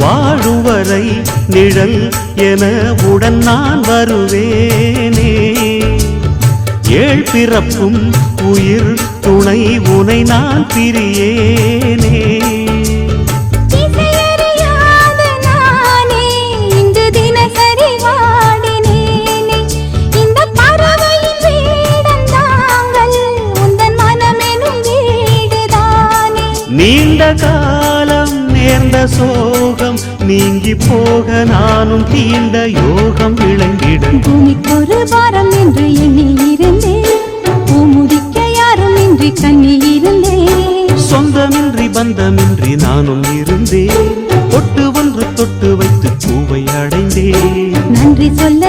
வாழும் வரை நிழல் என உடன் நான் வருவேனே. ஏழ் பிறப்பும் உயிர் துணை உனை நான் பிரியேனே. நீண்ட காலம் நேர்ந்த சோகம் நீங்கி போக நானும் தீண்ட யோகம் விளங்கிட பூமிக்கொரு வாரம் என்று எண்ணி இருந்தேன். பூமுதிக்க யாரும் இன்றி கண்ணி இருந்தேன். சொந்தமின்றி பந்தமின்றி நானும் இருந்தேன். தொட்டு ஒன்று தொட்டு வைத்து பூவை அடைந்தேன். நன்றி சொல்ல